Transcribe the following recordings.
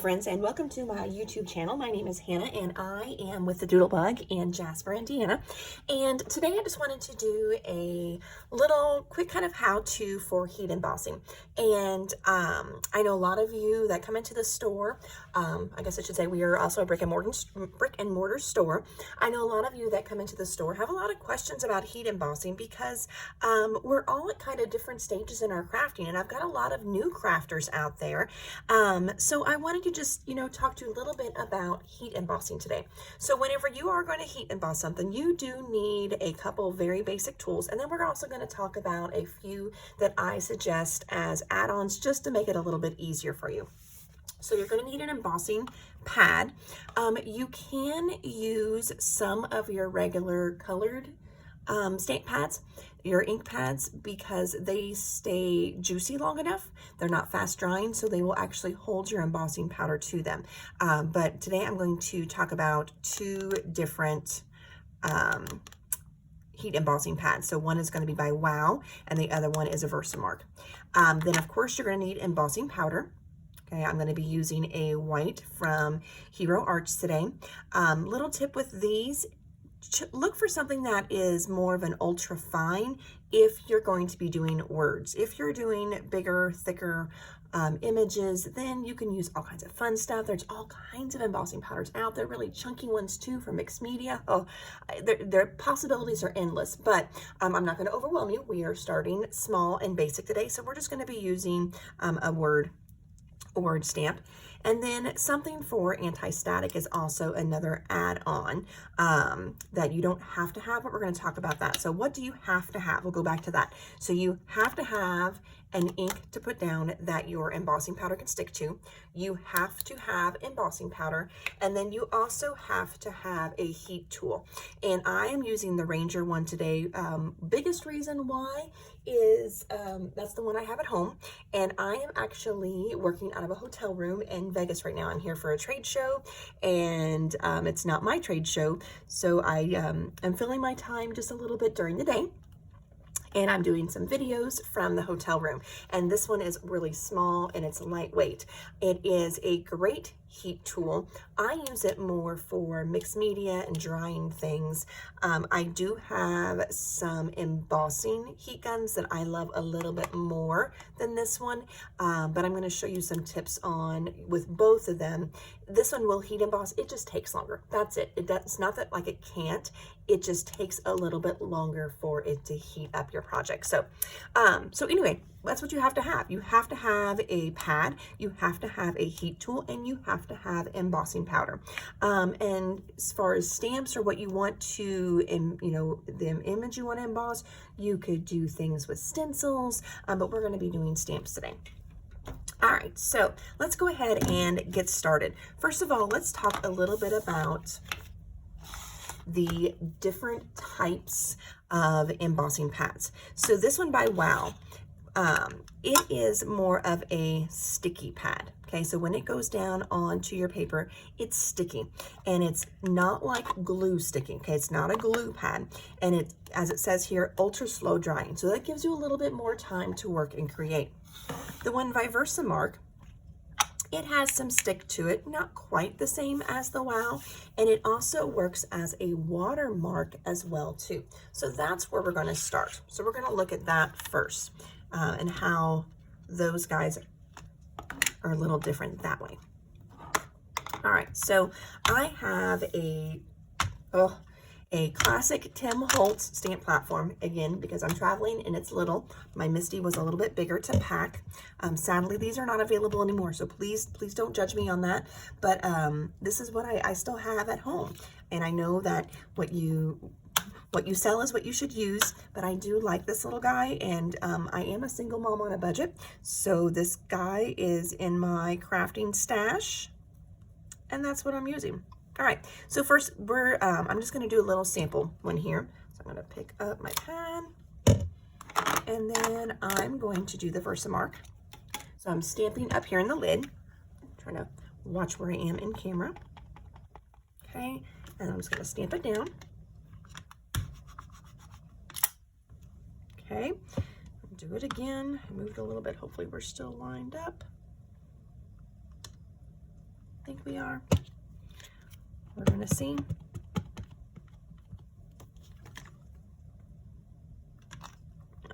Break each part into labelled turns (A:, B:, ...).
A: friends, and welcome to my YouTube channel. My name is Hannah and I am with the Doodlebug in Jasper, Indiana. And today I just wanted to do a little quick kind of how-to for heat embossing. And I know a lot of you that come into the store, I guess I should say we are also a brick and mortar store. I know a lot of you that come into the store have a lot of questions about heat embossing because we're all at kind of different stages in our crafting, and I've got a lot of new crafters out there. So I wanted to just, talk to you a little bit about heat embossing today. So whenever you are going to heat emboss something, you do need a couple very basic tools. And then we're also going to talk about a few that I suggest as add-ons just to make it a little bit easier for you. So you're going to need an embossing pad. You can use some of your regular colored stamp pads, your ink pads, because they stay juicy long enough. They're not fast drying, so they will actually hold your embossing powder to them. But today I'm going to talk about two different heat embossing pads. So one is going to be by Wow, and the other one is a Versamark. Then of course you're going to need embossing powder. Okay, I'm going to be using a white from Hero Arts today. Little tip with these, look for something that is more of an ultra fine if you're going to be doing words. If you're doing bigger, thicker images, then you can use all kinds of fun stuff. There's all kinds of embossing powders out there, really chunky ones too from mixed media. Oh, their possibilities are endless, but I'm not going to overwhelm you. We are starting small and basic today, so we're just going to be using a word stamp. And then something for anti-static is also another add-on that you don't have to have, but we're going to talk about that. So what do you have to have? We'll go back to that. So you have to have an ink to put down that your embossing powder can stick to. You have to have embossing powder, and then you also have to have a heat tool. And I am using the Ranger one today. Biggest reason why is that's the one I have at home, and I am actually working out of a hotel room in Vegas right now. I'm here for a trade show, and it's not my trade show, so I am filling my time just a little bit during the day. And I'm doing some videos from the hotel room. And this one is really small and it's lightweight. It is a great heat tool. I use it more for mixed media and drying things. I do have some embossing heat guns that I love a little bit more than this one, but I'm going to show you some tips on with both of them. This one will heat emboss. It just takes longer. That's it. It's not that like it can't. It just takes a little bit longer for it to heat up your project. So, so anyway, that's what you have to have. You have to have a pad, you have to have a heat tool, and you have to have embossing powder. And as far as stamps or what you want to, the image you want to emboss, you could do things with stencils, but we're going to be doing stamps today. All right, so let's go ahead and get started. First of all, let's talk a little bit about the different types of embossing pads. So this one by Wow, it is more of a sticky pad. Okay, so when it goes down onto your paper, it's sticky, and it's not like glue sticking. Okay, it's not a glue pad, and it, as it says here, ultra slow drying. So that gives you a little bit more time to work and create. The one by Versamark, it has some stick to it, not quite the same as the Wow, and it also works as a watermark as well too. So that's where we're going to start. So we're going to look at that first, and how those guys are a little different that way. All right, so I have a classic Tim Holtz stamp platform, again, because I'm traveling and it's little. My Misty was a little bit bigger to pack. Sadly, these are not available anymore, so please don't judge me on that. But this is what I still have at home. And I know that what you sell is what you should use, but I do like this little guy, and I am a single mom on a budget, so this guy is in my crafting stash, and that's what I'm using. All right, so first I'm just going to do a little sample one here. So I'm going to pick up my pad, and then I'm going to do the Versamark. So I'm stamping up here in the lid, trying to watch where I am in camera. Okay, and I'm just going to stamp it down. Okay, do it again. I moved a little bit. Hopefully we're still lined up. think we are. We're gonna see.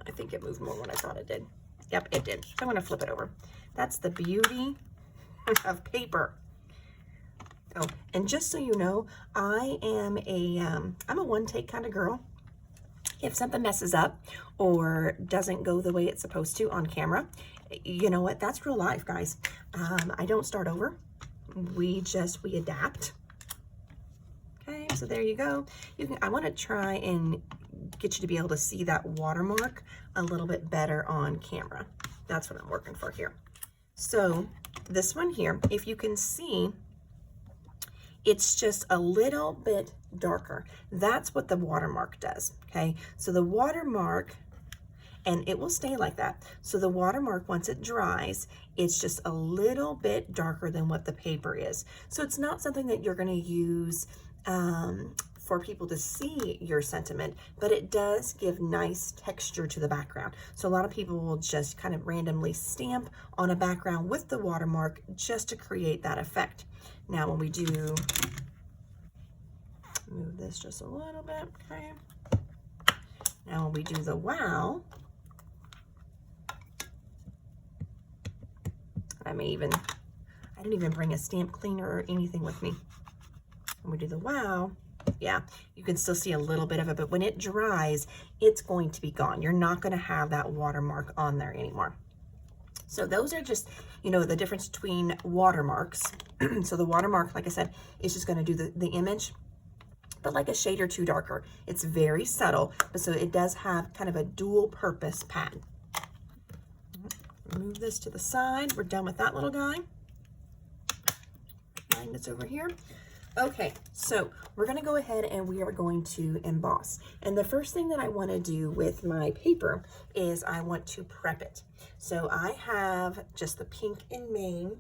A: I think it moved more than I thought it did. Yep, it did. So I'm gonna flip it over. That's the beauty of paper. Oh, and just so you know, I'm a one take kind of girl. If something messes up or doesn't go the way it's supposed to on camera, you know what? That's real life, guys. I don't start over. We adapt. Okay, so there you go. I want to try and get you to be able to see that watermark a little bit better on camera. That's what I'm working for here. So this one here, if you can see, it's just a little bit darker. That's what the watermark does, okay? So the watermark, and it will stay like that. So the watermark, once it dries, it's just a little bit darker than what the paper is. So it's not something that you're gonna use for people to see your sentiment, but it does give nice texture to the background. So a lot of people will just kind of randomly stamp on a background with the watermark just to create that effect. Now when we do, move this just a little bit, okay? Now when we do the wow, I didn't even bring a stamp cleaner or anything with me. When we do the wow, yeah, you can still see a little bit of it, but when it dries, it's going to be gone. You're not gonna have that watermark on there anymore. So those are just, you know, the difference between watermarks. So the watermark, like I said, is just gonna do the image, but like a shade or two darker. It's very subtle, but so it does have kind of a dual purpose pad. Move this to the side. We're done with that little guy. Magnets over here. Okay, so we're gonna go ahead and we are going to emboss. And the first thing that I wanna do with my paper is I want to prep it. So I have just the Pink and Main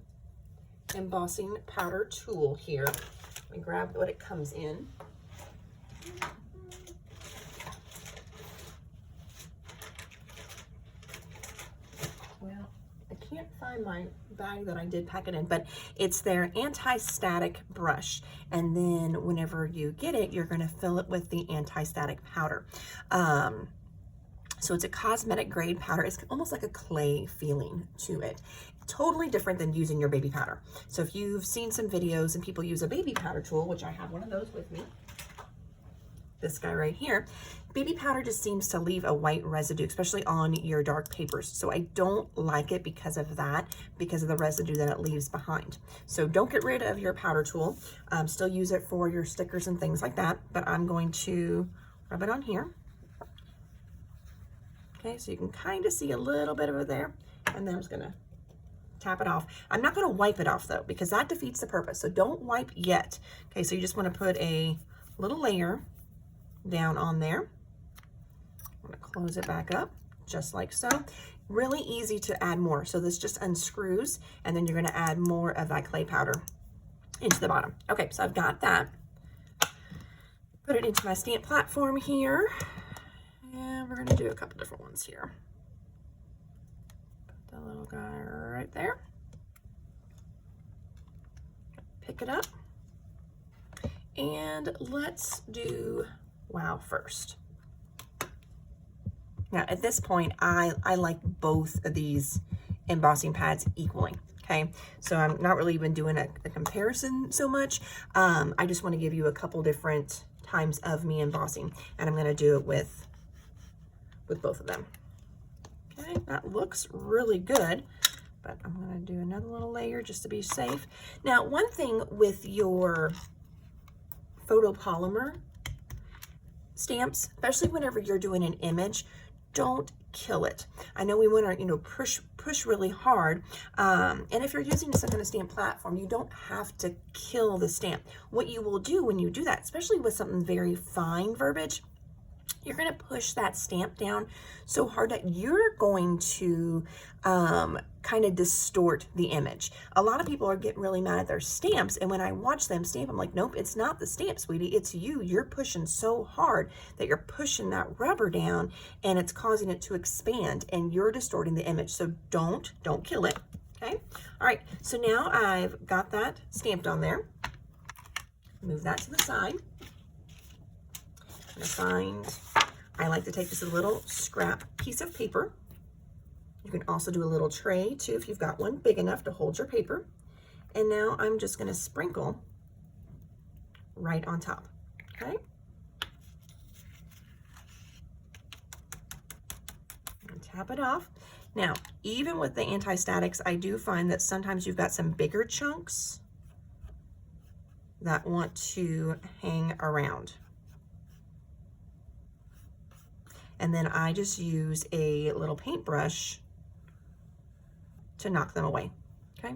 A: embossing powder tool here. Let me grab what it comes in. Well, I can't find my bag that I did pack it in, but it's their anti-static brush. And then whenever you get it, you're gonna fill it with the anti-static powder. So it's a cosmetic grade powder. It's almost like a clay feeling to it. Totally different than using your baby powder. So if you've seen some videos and people use a baby powder tool, which I have one of those with me, this guy right here, baby powder just seems to leave a white residue, especially on your dark papers. So I don't like it because of that, because of the residue that it leaves behind. So don't get rid of your powder tool. Still use it for your stickers and things like that, but I'm going to rub it on here. Okay, so you can kind of see a little bit of it there, and then I'm just gonna tap it off. I'm not gonna wipe it off though, because that defeats the purpose. So don't wipe yet. Okay, so you just wanna put a little layer down on there. I'm gonna close it back up, just like so. Really easy to add more. So this just unscrews, and then you're gonna add more of that clay powder into the bottom. Okay, so I've got that. Put it into my stamp platform here. And we're gonna do a couple different ones here. Put the little guy right there. Pick it up. And let's do wow first. Now at this point, I like both of these embossing pads equally. Okay, so I'm not really even doing a comparison so much. I just want to give you a couple different times of me embossing, and I'm going to do it with both of them. Okay, that looks really good, but I'm going to do another little layer just to be safe. Now, one thing with your photopolymer stamps, especially whenever you're doing an image, don't kill it. I know we want to, you know, push really hard. And if you're using some kind of stamp platform, you don't have to kill the stamp. What you will do when you do that, especially with something very fine verbiage, you're going to push that stamp down so hard that you're going to kind of distort the image. A lot of people are getting really mad at their stamps, and when I watch them stamp, I'm like, nope, it's not the stamp, sweetie, it's you. You're pushing so hard that you're pushing that rubber down, and it's causing it to expand, and you're distorting the image. So don't kill it. Okay, all right, so now I've got that stamped on there. Move that to the side. I like to take just a little scrap piece of paper. You can also do a little tray too if you've got one big enough to hold your paper. And now I'm just going to sprinkle right on top, okay? And tap it off. Now, even with the anti-statics, I do find that sometimes you've got some bigger chunks that want to hang around. And then I just use a little paintbrush to knock them away, okay?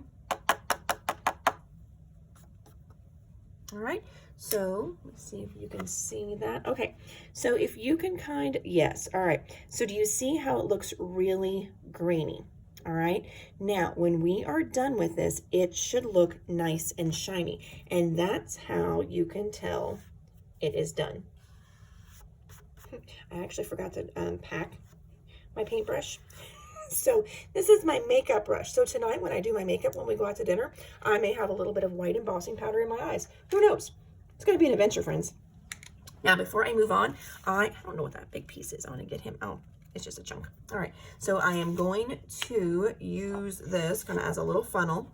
A: All right, so let's see if you can see that. Okay, so if you can yes, all right. So do you see how it looks really grainy? All right, now when we are done with this, it should look nice and shiny. And that's how you can tell it is done. I actually forgot to pack my paintbrush. So this is my makeup brush. So tonight when I do my makeup, when we go out to dinner, I may have a little bit of white embossing powder in my eyes. Who knows? It's going to be an adventure, friends. Now, before I move on, I don't know what that big piece is. I want to get him. Oh, it's just a chunk. All right. So I am going to use this kind of as a little funnel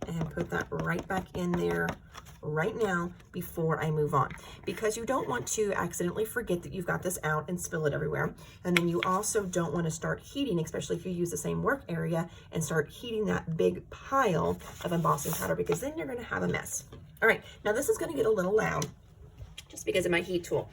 A: and put that right back in there right now before I move on, because you don't want to accidentally forget that you've got this out and spill it everywhere. And then you also don't want to start heating, especially if you use the same work area, and start heating that big pile of embossing powder, because then you're going to have a mess. All right, now this is going to get a little loud just because of my heat tool.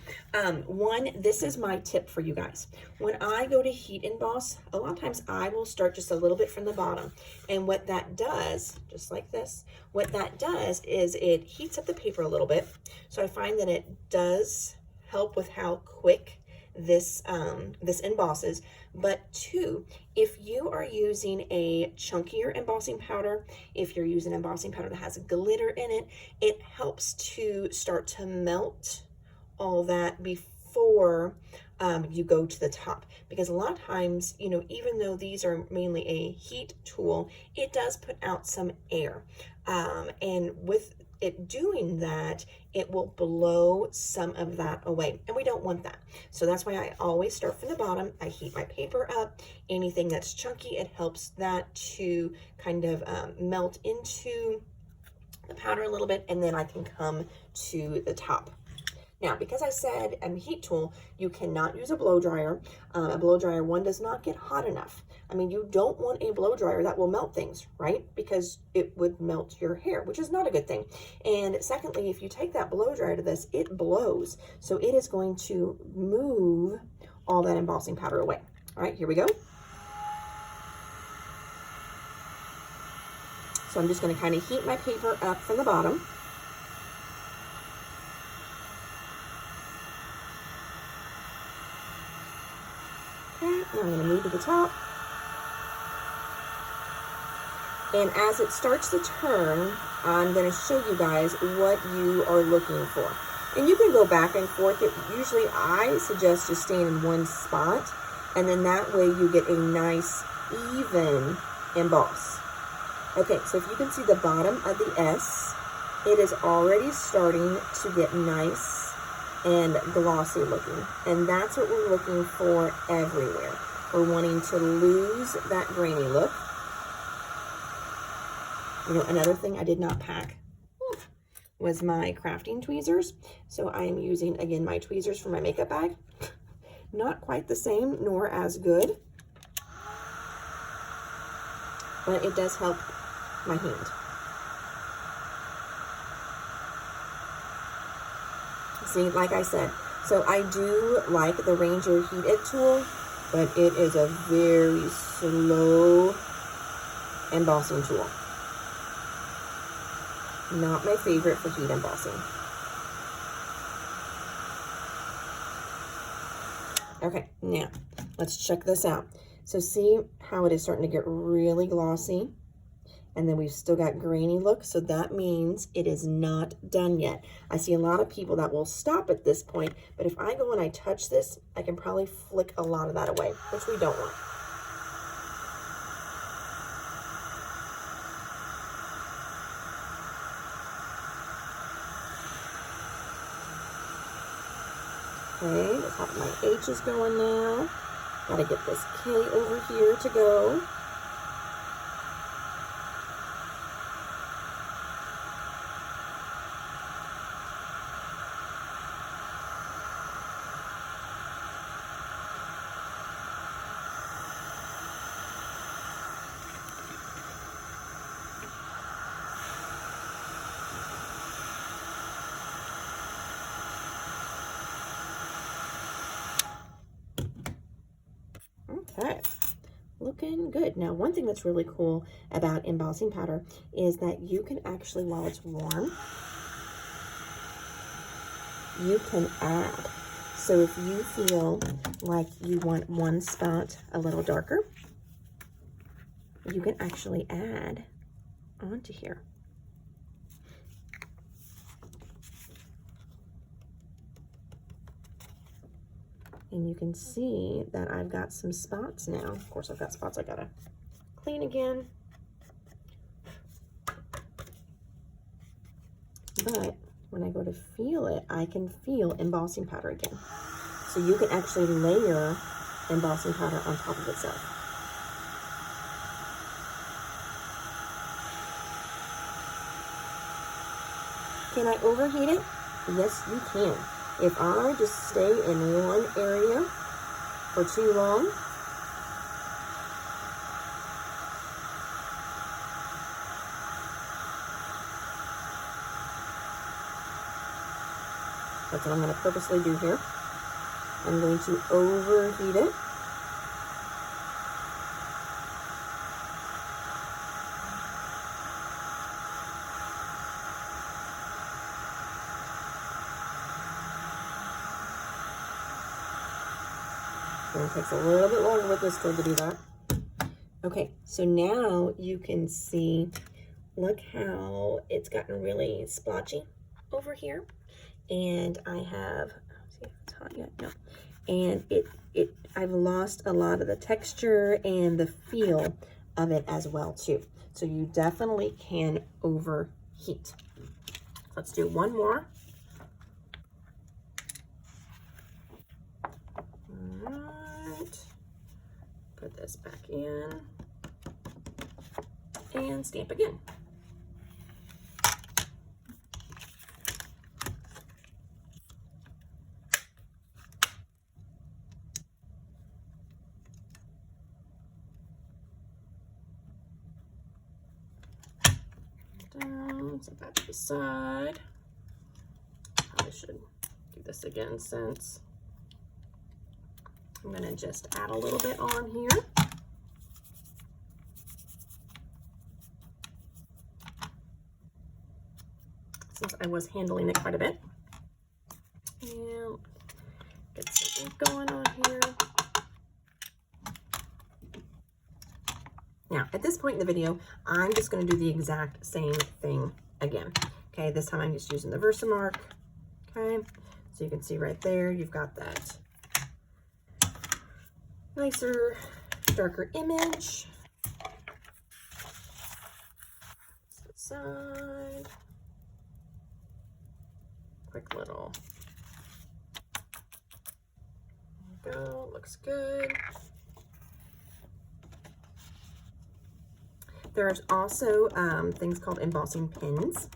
A: This is my tip for you guys. When I go to heat emboss, a lot of times I will start just a little bit from the bottom. And what that does, just like this, what that does is it heats up the paper a little bit. So I find that it does help with how quick this embosses. But two, if you are using a chunkier embossing powder, if you're using embossing powder that has glitter in it, it helps to start to melt all that before you go to the top. Because a lot of times, you know, even though these are mainly a heat tool, it does put out some air. And with it doing that, it will blow some of that away, and we don't want that. So that's why I always start from the bottom. I heat my paper up. Anything that's chunky, it helps that to kind of melt into the powder a little bit, and then I can come to the top. Now, because I said heat tool, you cannot use a blow dryer. A blow dryer, one, does not get hot enough. I mean, you don't want a blow dryer that will melt things, right? Because it would melt your hair, which is not a good thing. And secondly, if you take that blow dryer to this, it blows. So it is going to move all that embossing powder away. All right, here we go. So I'm just going to kind of heat my paper up from the bottom. Okay, now I'm going to move to the top. And as it starts to turn, I'm going to show you guys what you are looking for. And you can go back and forth. Usually I suggest just staying in one spot, and then that way you get a nice, even emboss. Okay, so if you can see the bottom of the S, it is already starting to get nice and glossy looking. And that's what we're looking for everywhere. We're wanting to lose that grainy look. You know, another thing I did not pack was my crafting tweezers. So I am using, again, my tweezers for my makeup bag. Not quite the same, nor as good, but it does help my hand. See, like I said, so I do like the Ranger heated tool, but it is a very slow embossing tool. Not my favorite for heat embossing. Okay, now let's check this out. So see how it is starting to get really glossy, and then we've still got grainy look, so that means it is not done yet. I see a lot of people that will stop at this point, but if I go and I touch this, I can probably flick a lot of that away, which we don't want. Okay, the top of my H is going now. Gotta get this K over here to go. Okay, looking good. Now, one thing that's really cool about embossing powder is that you can actually, while it's warm, you can add. So if you feel like you want one spot a little darker, you can actually add onto here. And you can see that I've got some spots now. Of course, I've got spots I gotta clean again. But when I go to feel it, I can feel embossing powder again. So you can actually layer embossing powder on top of itself. Can I overheat it? Yes, you can. If I just stay in one area for too long, that's what I'm going to purposely do here. I'm going to overheat it. And it takes a little bit longer with this tool to do that. Okay, so now you can see, look how it's gotten really splotchy over here. And I have, see if it's hot yet, no. And I've lost a lot of the texture and the feel of it as well too. So you definitely can overheat. Let's do one more. All right, put this back in and stamp again. Down, set that to the side. Probably should do this again since I'm gonna just add a little bit on here. Since I was handling it quite a bit. And get some ink going on here. Now, at this point in the video, I'm just going to do the exact same thing again. Okay, this time I'm just using the Versamark. Okay, so you can see right there, you've got that nicer, darker image. Side. Quick little. There we go, looks good. There's also things called embossing pins.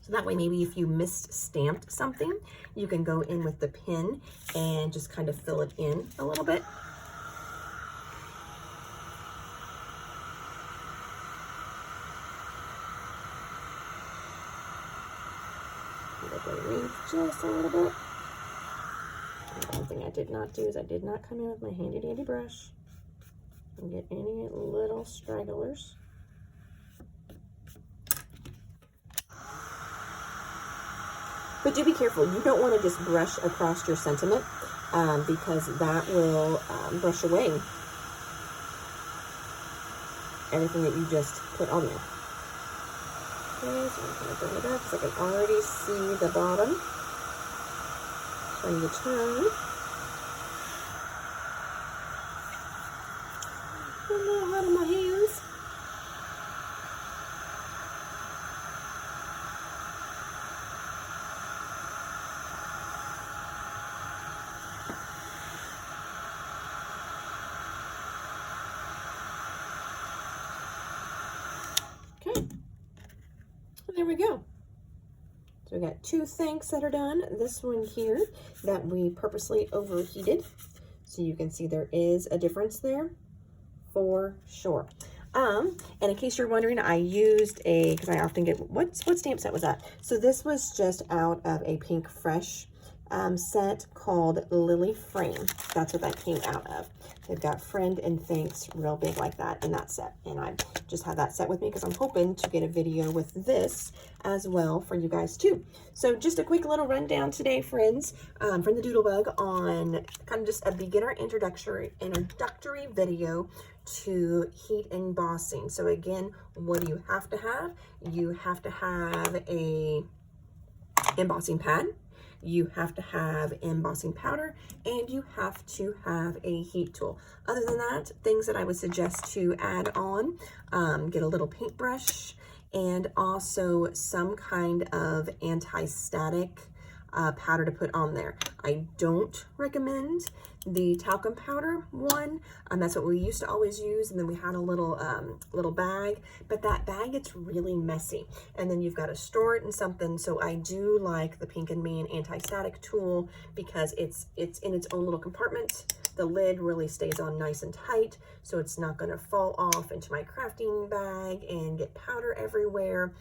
A: So that way, maybe if you misstamped something, you can go in with the pin and just kind of fill it in a little bit. Just a little bit. And one thing I did not do is I did not come in with my handy dandy brush and get any little stragglers. But do be careful. You don't want to just brush across your sentiment because that will brush away everything that you just put on there. Okay, so I'm going to bring it up because I can already see the bottom starting to turn. A little hot on my hands. Okay, there we go. So we got two thanks that are done. This one here that we purposely overheated. So you can see there is a difference there for sure. And in case you're wondering, I used because I often get, what stamp set was that? So this was just out of a Pink Fresh set called Lily Frame. That's what that came out of. They've got Friend and Thanks real big like that in that set. And I just have that set with me because I'm hoping to get a video with this as well for you guys too. So just a quick little rundown today, friends, from the Doodlebug on kind of just a beginner introductory video to heat embossing. So again, what do you have to have? You have to have a embossing pad, you have to have embossing powder, and you have to have a heat tool. Other than that, things that I would suggest to add on, get a little paintbrush and also some kind of anti-static powder to put on there. I don't recommend the talcum powder one. That's what we used to always use, and then we had a little little bag, but that bag gets really messy, and then you've got to store it in something. So I do like the Pink and Mean anti-static tool because it's in its own little compartment. The lid really stays on nice and tight, so it's not going to fall off into my crafting bag and get powder everywhere.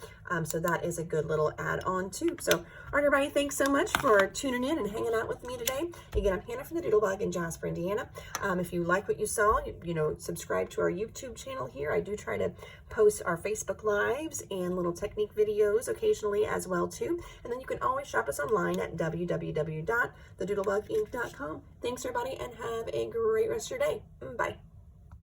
A: So that is a good little add-on too. So, all right, everybody, thanks so much for tuning in and hanging out with me today. Again, I'm Hannah from the Doodlebug in Jasper, Indiana. If you like what you saw, you know, subscribe to our YouTube channel here. I do try to post our Facebook Lives and little technique videos occasionally as well too. And then you can always shop us online at www.thedoodlebuginc.com. Thanks, everybody, and have a great rest of your day. Bye.